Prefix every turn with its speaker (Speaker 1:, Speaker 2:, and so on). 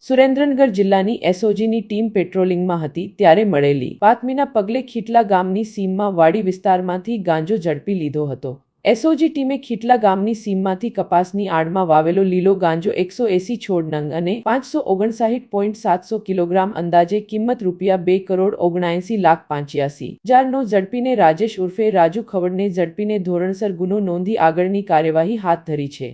Speaker 1: સુરેન્દ્રનગર જિલ્લાની એસઓજીની ટીમ પેટ્રોલિંગમાં હતી ત્યારે મળેલી બાતમીના પગલે ખીટલા ગામની સીમમાં વાડી વિસ્તારમાંથી ગાંજો ઝડપી લીધો હતો। એસઓજી ટીમે ખીટલા ગામની સીમમાંથી કપાસની આડમાં વાવેલો લીલો ગાંજો 180 છોડ નંગ અને 559.700 કિલોગ્રામ અંદાજે કિંમત ₹2,79,85,000નો ઝડપીને રાજેશ ઉર્ફે રાજુ ખવડને ઝડપીને ધોરણસર ગુનો નોંધી આગળની કાર્યવાહી હાથ ધરી છે।